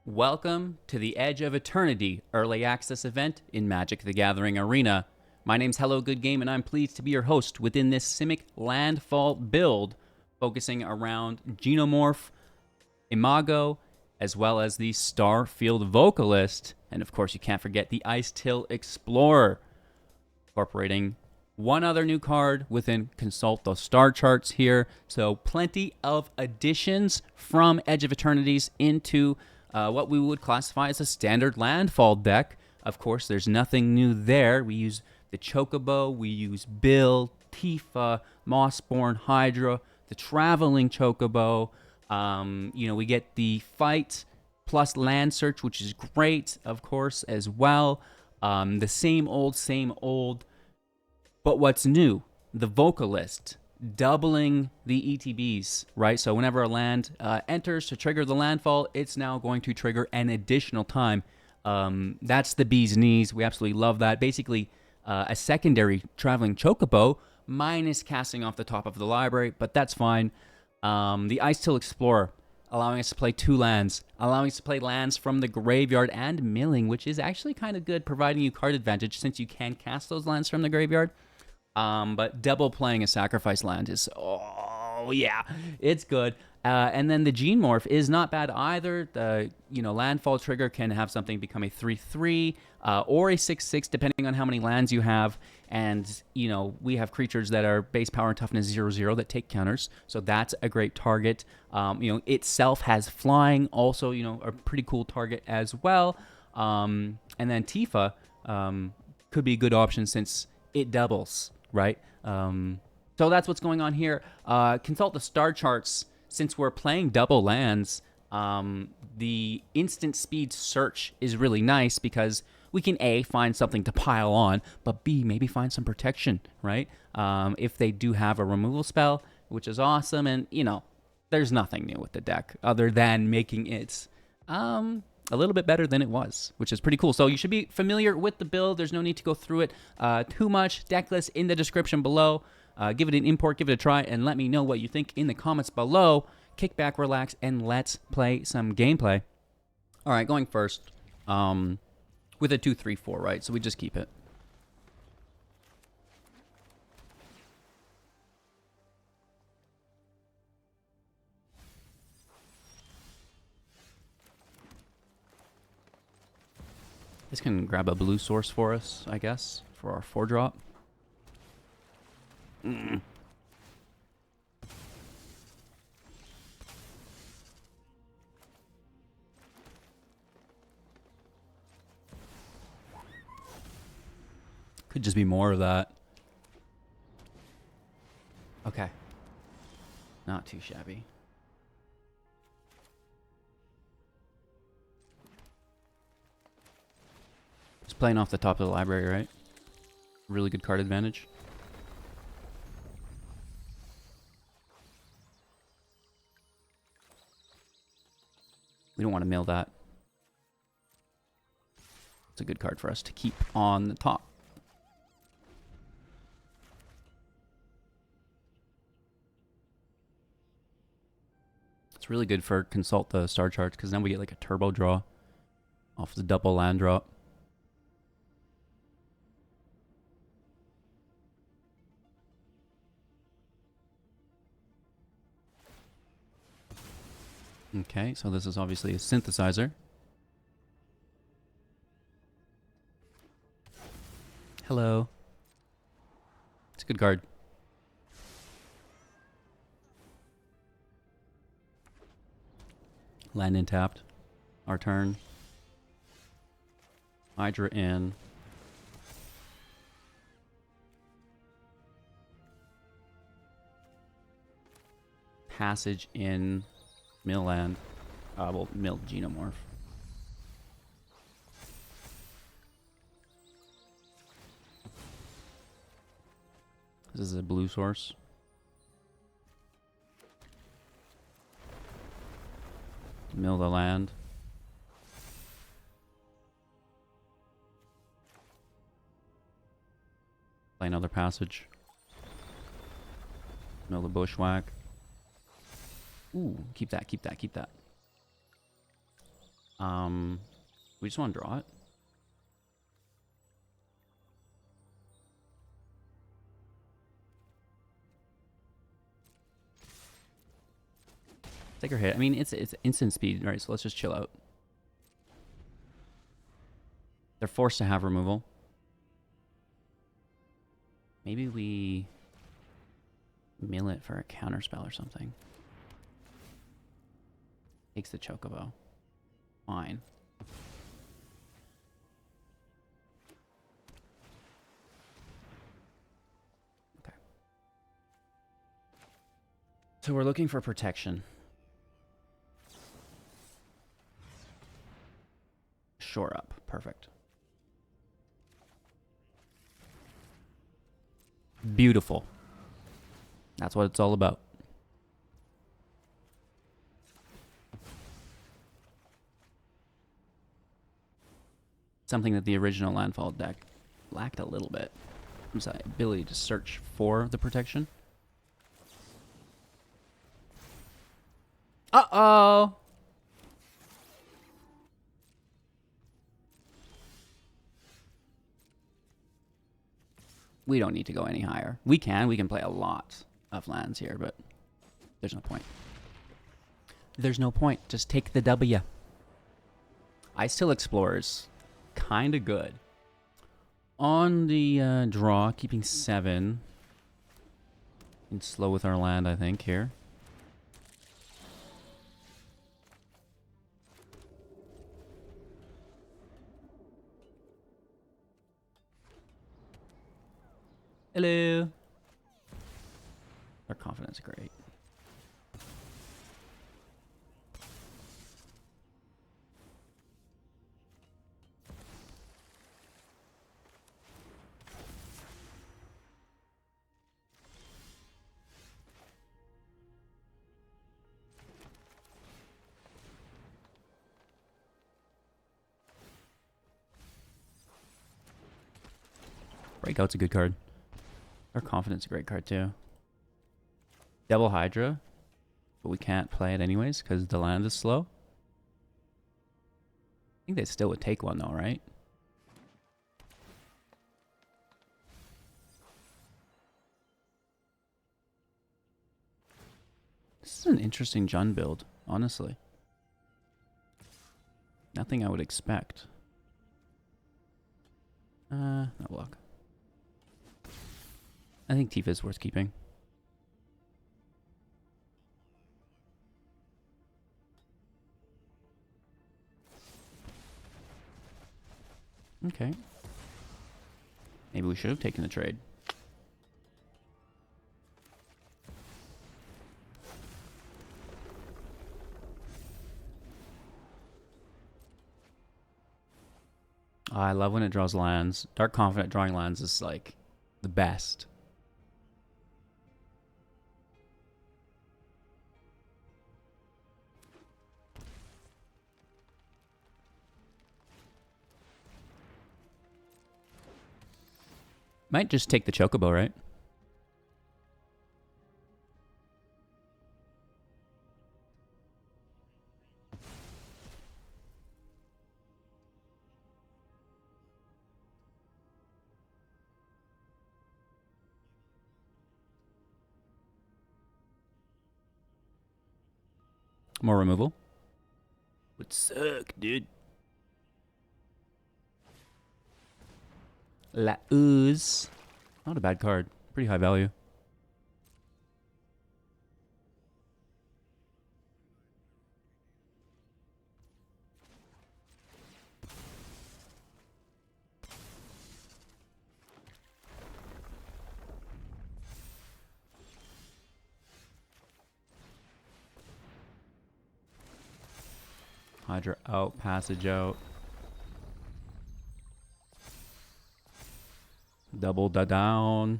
Welcome to the Edge of Eternity early access event in Magic the Gathering Arena. My name's Hello Good Game, and I'm pleased to be your host within this Simic Landfall build, focusing around Genemorph Imago, as well as the Starfield Vocalist, and of course you can't forget the Icetill Explorer, incorporating one other new card within Consult the Star Charts here. So plenty of additions from Edge of Eternities into what we would classify as a standard landfall deck. Of course, there's nothing new there. We use the Chocobo, we use Bill, Tifa, Mossborn, Hydra, the Traveling Chocobo. We get the Fight plus Land Search, which is great, of course, as well. The same old. But what's new? The Vocalist, doubling the ETBs, right? So whenever a land enters to trigger the landfall, it's now going to trigger an additional time. That's the bee's knees. We absolutely love that. Basically, a secondary Traveling Chocobo minus casting off the top of the library, but that's fine. The Icetill Explorer, allowing us to play two lands, allowing us to play lands from the graveyard and milling, which is actually kind of good, providing you card advantage since you can cast those lands from the graveyard. But double playing a sacrifice land is, oh yeah, it's good. And then the Genemorph is not bad either. The landfall trigger can have something become a 3/3 or a 6/6 depending on how many lands you have. And we have creatures that are base power and toughness 0/0 that take counters, so that's a great target. Itself has flying, also a pretty cool target as well. And then Tifa could be a good option since it doubles. Right? So that's what's going on here. Consult the star charts. Since we're playing double lands, the instant speed search is really nice because we can A, find something to pile on, but B, maybe find some protection, right? If they do have a removal spell, which is awesome, and, there's nothing new with the deck other than making it a little bit better than it was, which is pretty cool. So you should be familiar with the build. There's no need to go through it too much. Deck list in the description below. Give it an import, give it a try, and let me know what you think in the comments below. Kick back, relax, and let's play some gameplay. All right, going first with a 2/3/4, right? So we just keep it. This can grab a blue source for us, I guess, for our 4-drop. Could just be more of that. Okay. Not too shabby. Just playing off the top of the library, right? Really good card advantage. We don't want to mill that. It's a good card for us to keep on the top. It's really good for Consult the Star Charts because then we get like a turbo draw off the double land drop. Okay, so this is obviously a synthesizer. Hello. It's a good card. Land in tapped. Our turn. Hydra in. Passage in. Mill land. We'll mill Genemorph. This is a blue source. Mill the land. Play another passage. Mill the bushwhack. Ooh, keep that, keep that, keep that. We just want to draw it. Take our hit. I mean, it's instant speed, right? So let's just chill out. They're forced to have removal. Maybe we mill it for a counterspell or something. Takes the Chocobo. Fine. Okay. So we're looking for protection. Shore up. Perfect. Beautiful. That's what it's all about. Something that the original Landfall deck lacked a little bit. Was the ability to search for the protection. Uh-oh! We don't need to go any higher. We can play a lot of lands here, but there's no point. There's no point. Just take the W. Icetill Explorer's kind of good. On the draw, keeping 7. And slow with our land, I think, here. Hello. Our confidence is great. Breakout's a good card. Our confidence is a great card too. Double Hydra, but we can't play it anyways because the land is slow. I think they still would take one though, right? This is an interesting Jund build, honestly. Nothing I would expect. No block. I think Tifa is worth keeping. Okay. Maybe we should have taken the trade. Oh, I love when it draws lands. Dark Confident drawing lands is like the best. Might just take the Chocobo, right? More removal. Would suck, dude. La Ooze. Not a bad card. Pretty high value. Hydra out, Passage out. Double da down.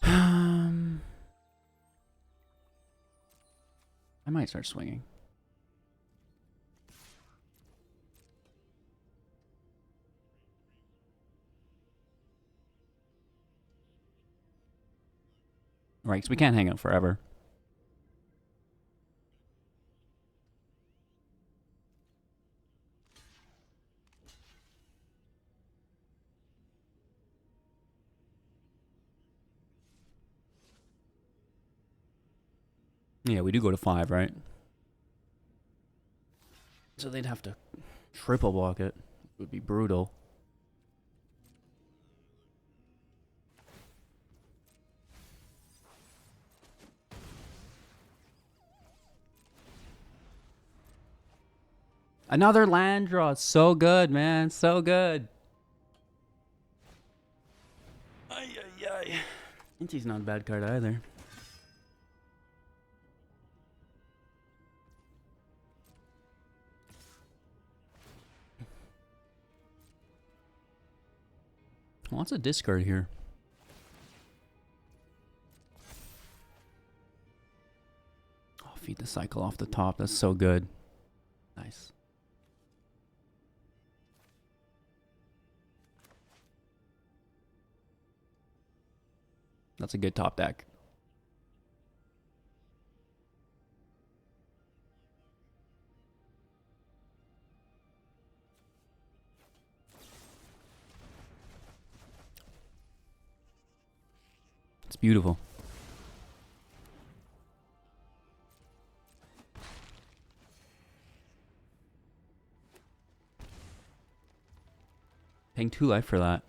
I might start swinging. Right, because we can't hang out forever. Yeah, we do go to 5, right? So they'd have to triple block it. It would be brutal. Another land draw. So good, man. So good. Ay, ay, ay. Inti's not a bad card either. Lots of discard here. Oh, feed the cycle off the top. That's so good. Nice. That's a good top deck. It's beautiful. Paying 2 life for that.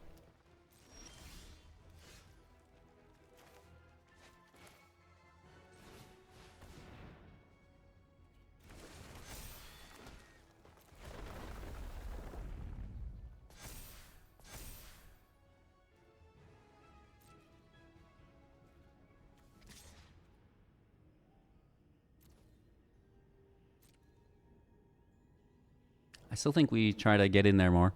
I still think we try to get in there more.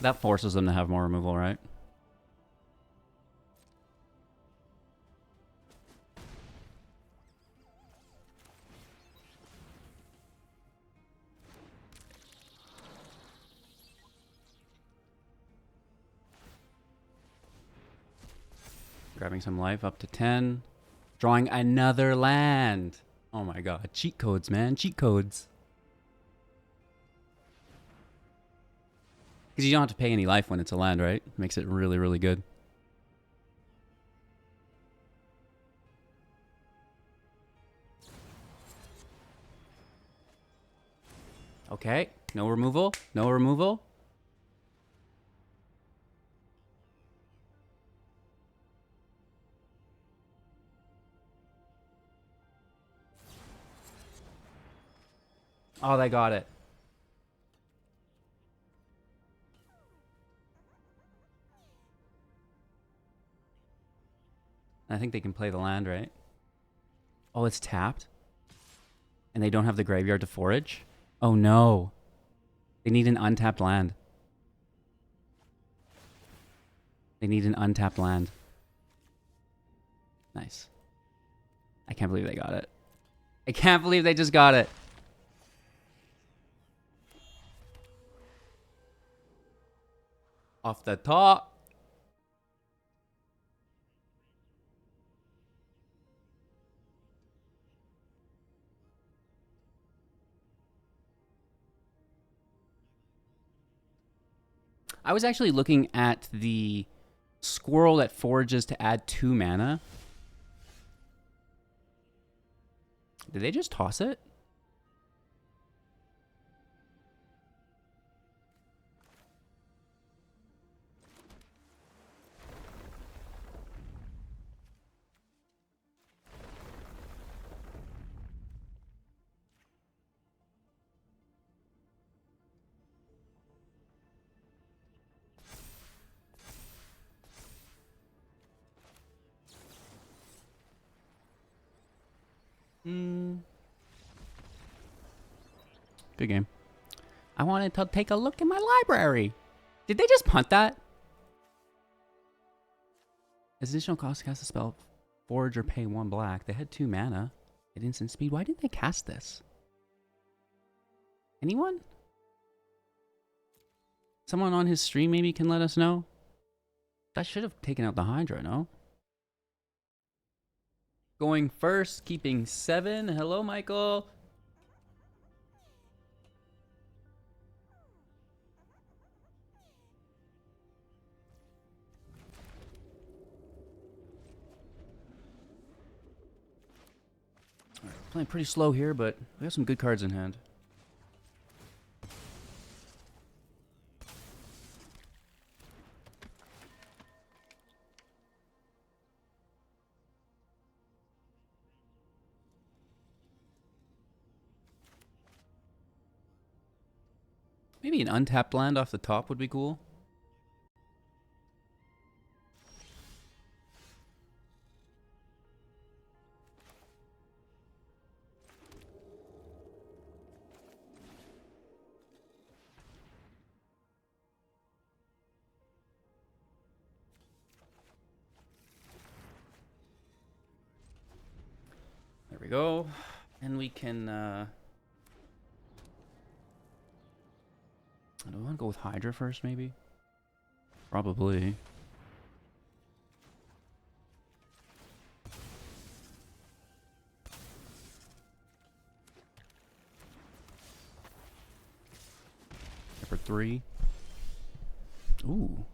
That forces them to have more removal, right? Grabbing some life up to 10. Drawing another land. Oh my god. Cheat codes, man. Cheat codes. Because you don't have to pay any life when it's a land, right? Makes it really, really good. Okay. No removal. No removal. Oh, they got it. I think they can play the land, right? Oh, it's tapped? And they don't have the graveyard to forage? Oh, no. They need an untapped land. They need an untapped land. Nice. I can't believe they got it. I can't believe they just got it. Off the top. I was actually looking at the squirrel that forages to add 2 mana. Did they just toss it? Good game. I wanted to take a look in my library. Did they just punt that? As additional cost to cast a spell, forge or pay 1 black. They had 2 mana at instant speed. Why didn't they cast this? Anyone? Someone on his stream maybe can let us know? I should have taken out the Hydra, no? Going first, keeping 7. Hello, Michael. Playing pretty slow here, but we have some good cards in hand. Maybe an untapped land off the top would be cool. There we go. And we can, do I want to go with Hydra first, maybe? Probably. For 3. Ooh.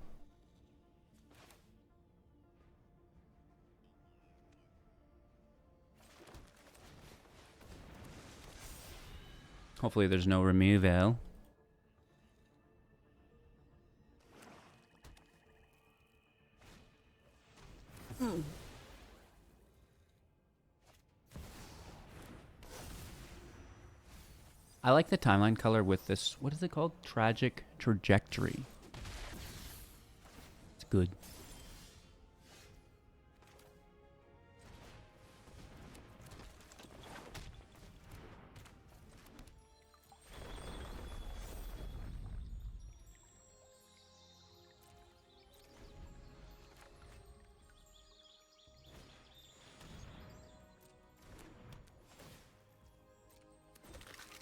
Hopefully there's no removal. I like the timeline color with this. What is it called? Tragic Trajectory. It's good.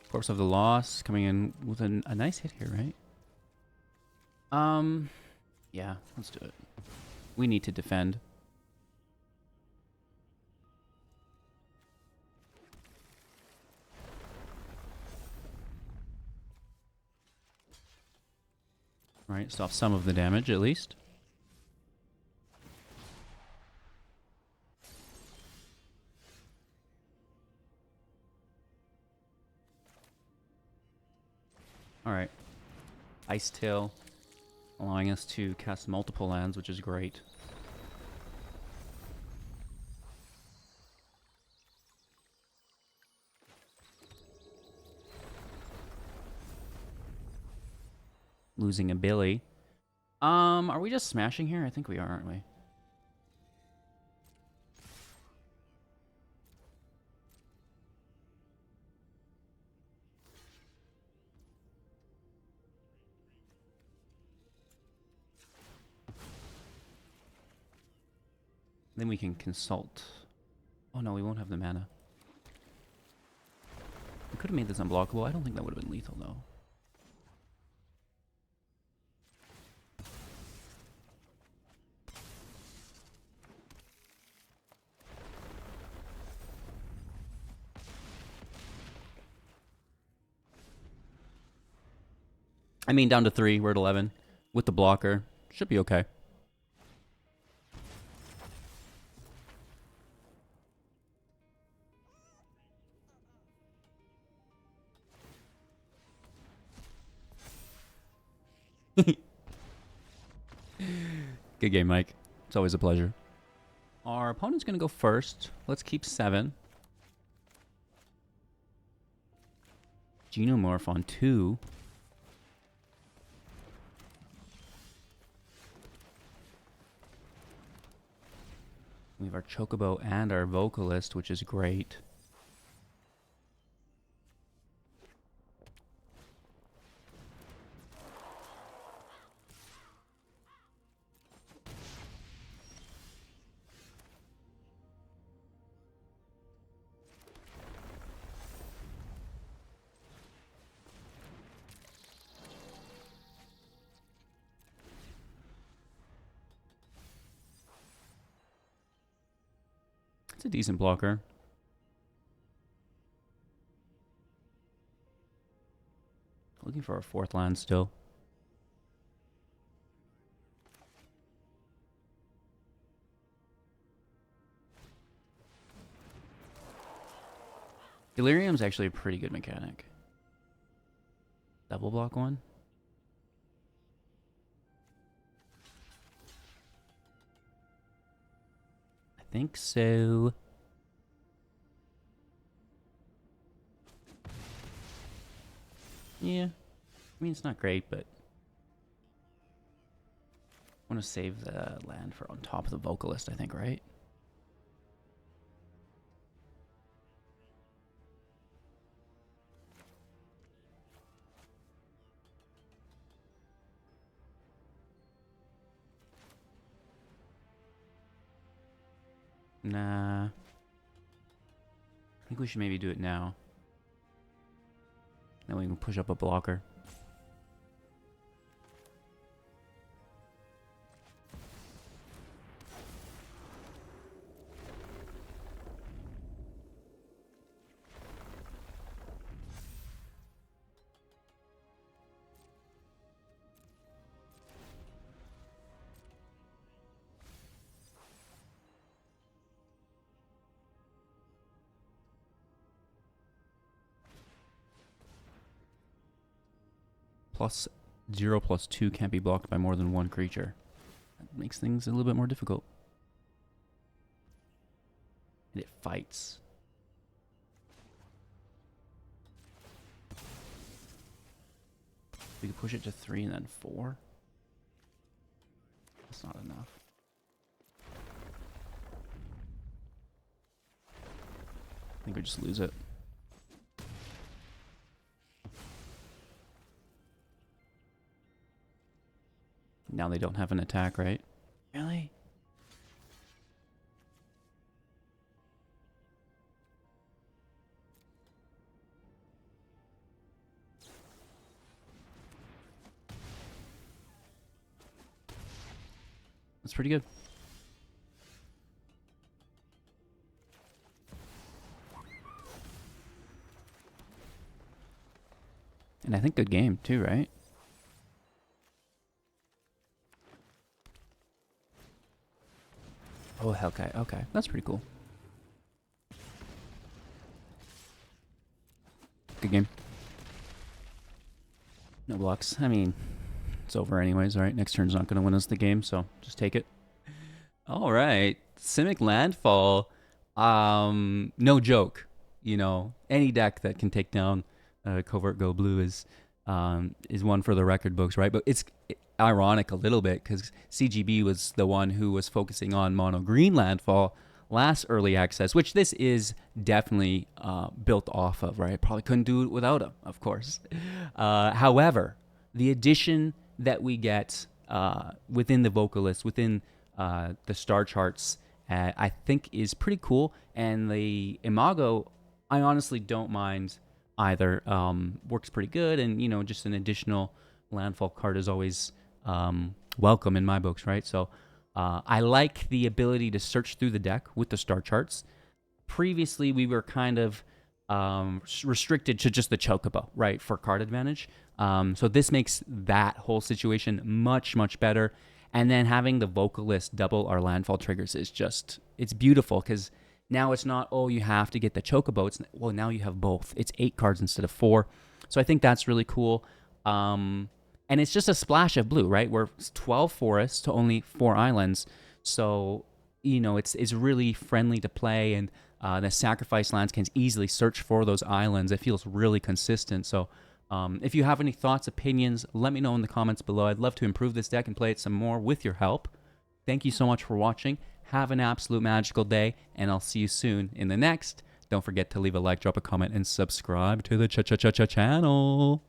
Corpse of the Lost coming in with a nice hit here, right? Yeah, let's do it. We need to defend. Right, stop some of the damage at least. Alright. Icetill, allowing us to cast multiple lands, which is great. Losing a Billy. Are we just smashing here? I think we are, aren't we? Then we can consult. Oh no, we won't have the mana. We could have made this unblockable. I don't think that would have been lethal though. I mean, down to 3. We're at 11. With the blocker. Should be okay. Good game, Mike. It's always a pleasure. Our opponent's going to go first. Let's keep 7. Genemorph on 2. We have our Chocobo and our Vocalist, which is great. It's a decent blocker. Looking for a 4th land still. Delirium's actually a pretty good mechanic. Double block one. I think so. Yeah. I mean, it's not great, but I want to save the land for on top of the Vocalist, I think, right? Nah. I think we should maybe do it now. Then we can push up a blocker. +0/+2 can't be blocked by more than one creature. That makes things a little bit more difficult. And it fights. We could push it to 3 and then 4. That's not enough. I think we just lose it. Now they don't have an attack, right? Really? That's pretty good. And I think good game too, right? Oh, okay, okay. That's pretty cool. Good game. No blocks. I mean, it's over anyways, right? Next turn's not going to win us the game, so just take it. All right. Simic Landfall. No joke. You know, any deck that can take down Covert Go Blue is one for the record books, right? But it's ironic a little bit because CGB was the one who was focusing on mono green landfall last early access, which this is definitely built off of, right? Probably couldn't do it without him, of course. However, the addition that we get within the Vocalist, within the star charts, I think is pretty cool. And the Imago, I honestly don't mind either. Works pretty good, and you know, just an additional landfall card is always welcome in my books, right? So I like the ability to search through the deck with the star charts. Previously, we were kind of restricted to just the Chocobo, right, for card advantage. So this makes that whole situation much, much better. And then having the Vocalist double our landfall triggers is just, it's beautiful because now it's not, oh, you have to get the Chocobo. It's, well, now you have both. It's 8 cards instead of 4. So I think that's really cool. And it's just a splash of blue, right? We're 12 forests to only 4 islands. So, you know, it's really friendly to play, and the sacrifice lands can easily search for those islands. It feels really consistent. So if you have any thoughts, opinions, let me know in the comments below. I'd love to improve this deck and play it some more with your help. Thank you so much for watching. Have an absolute magical day, and I'll see you soon in the next. Don't forget to leave a like, drop a comment, and subscribe to the channel.